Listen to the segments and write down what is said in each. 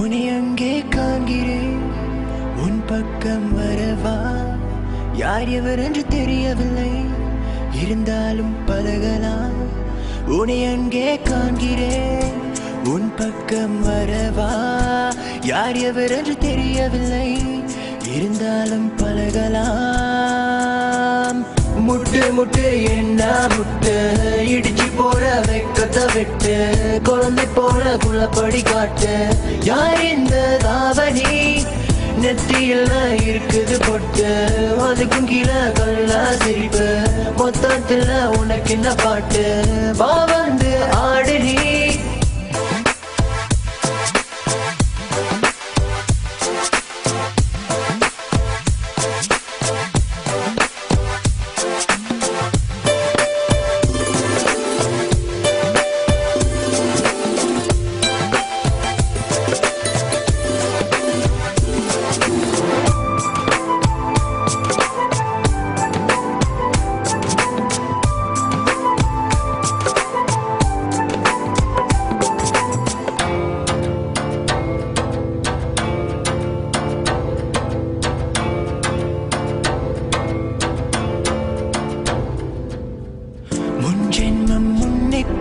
உன்னை அங்கே காண்கிறேன், உன் பக்கம் வரவா? யார் எவர் என்று தெரியவில்லை, இருந்தாலும் பழகலாம். உன்னை அங்கே காண்கிறேன், உன் பக்கம் வரவா? யார் எவர் என்று தெரியவில்லை, இருந்தாலும் பழகலாம். முட்டு முட்டு என்ன முட்டு, இடிச்சு போற வெக்கத்தை விட்டு, குழந்தை போல குள்ளப்படி காட்டு. யார் இந்த தாவணி நெத்தியில் இருக்குது பொட்டு, அதுக்கும் கீழே கல்லா சிரிப்பு, மொத்தத்துல உனக்கு என்ன பாட்டு? வா வந்து ஆடு நீ.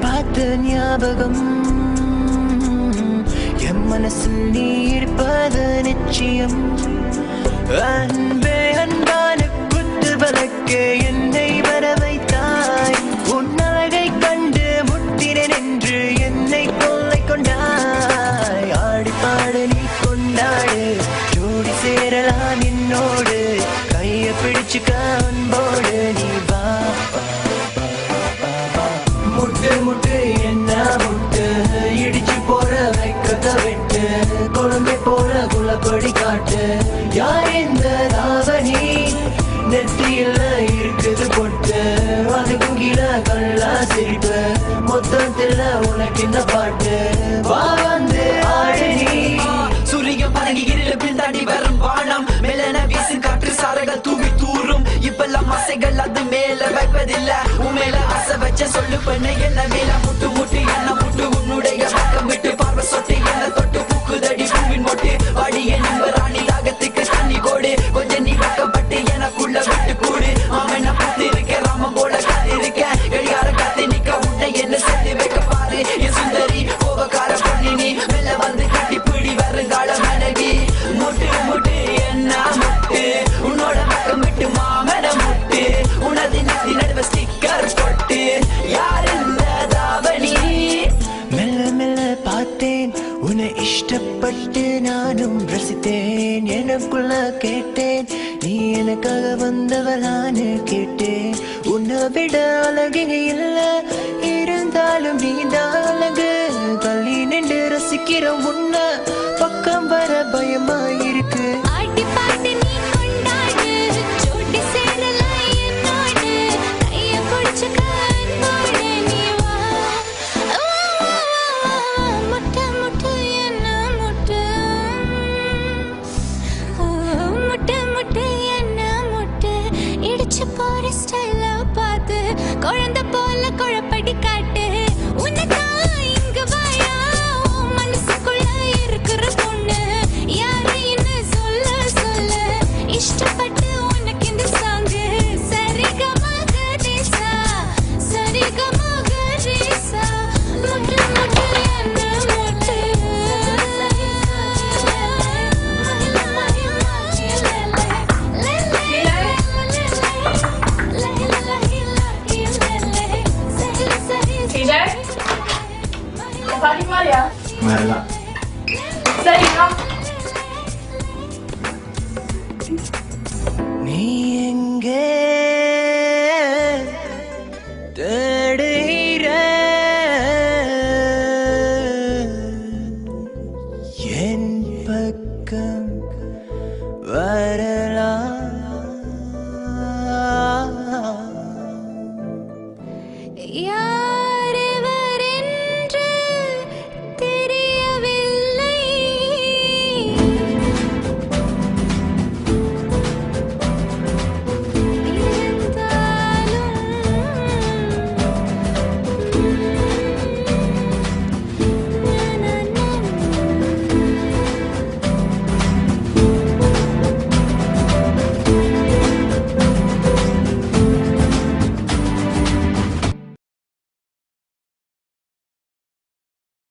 பார்த்த ஞாபகம் என் மனசில் நீ இருப்பது நிச்சயம். அன்பே அன்பான குத்து விளக்கே என்னை வர வைத்தாய், உன் அழகை கண்டு முட்டினேன் என்று என்னை கொள்ளை கொண்டாய். ஆடி பாடு நீ கொண்டாடு, ஜோடி சேரலாம் என்னோடு, கைய பிடிச்சுக்க அன்போடு நீ வா. முட்டு முட்டு என்ன முட்டு, இடிச்சு போற வெக்கத்தை விட்டு, குழந்தை போல குள்ளப்படி காட்டு. யார் இந்த தாவணி நெத்தியில் இருக்குது பொட்டு, அதுக்கும் கீழே கல்லா சிரிப்பு, மொத்தத்துல உனக்கு என்ன பாட்டு? வா வந்து ஆடு நீ. சூரியன் பதங்கி இருள பின்தாண்டி வரும் வானம், மேலன வீசு காற்று சாரங்கள் தூவி தூரும். இப்பெல்லாம் ஆசைகள் அது மேல வைப்பதில்ல, உன் மேல ஆசை வச்ச சொல்லு பண்ண என்ன மேல. முட்டு முட்டு என்ன முட்டு, உன்னுடைய பக்கம் விட்டு பார்வை சொட்டு என்ன தொட்டு பூக்குதடி பூவின் மொட்டு. வாடிய நம்பராணி தாகத்துக்கு தண்ணி கோடு, கொஞ்சம் நீ பக்கப்பட்டு எனக்குள்ள விட்டு கூடு. மாமன் பத்து இருக்க ராமம் போல காத்து இருக்க, கடிகார காத்து நிக்க உன்னை என்ன சேர்த்து வைக்க பாரு. என் சுந்தரி கோபக்கார பொண்ணு நீ, மெல்ல வந்து கட்டி பிடி வருங்கால மனைவி. முட்டு முட்டு என்ன முட்டு, உன்னோட பக்கம் விட்டு மாமன முட்டு, உனது நெத்தி நடுவ ஸ்டிக்கர் போட்டு. யார் இந்த தாவணி? மெல்ல மெல்ல பார்த்தேன் உன்னை இஷ்டப்பட்டு, நானும் ரசித்தேன், எனக்குள்ள கேட்டேன், நீ எனக்காக வந்தவளான்னு கேட்டேன். உன்னை விட அழகு இல்ல, இருந்தாலும் நீதான் அழகு. தள்ளி நின்று ரசிக்கிற உன்னை பக்கம் வர பயமா இருக்கு. போற ஸ்டைல பார்த்து குழந்தை போல குழப்படி காட்டு. உனதான் இங்க வாயா, மனசுக்குள்ள இருக்கிற பொண்ணு யாருன்னு சொல்ல சொல்ல, இஷ்டப்பட்டு உனக்கு இந்த சாங்கு. சரிகமாக தேசா, சரிகமாக தேசா, முட்டு முட்டு என்ன முட்டு. Paling Maria? Wala. Sa'yo?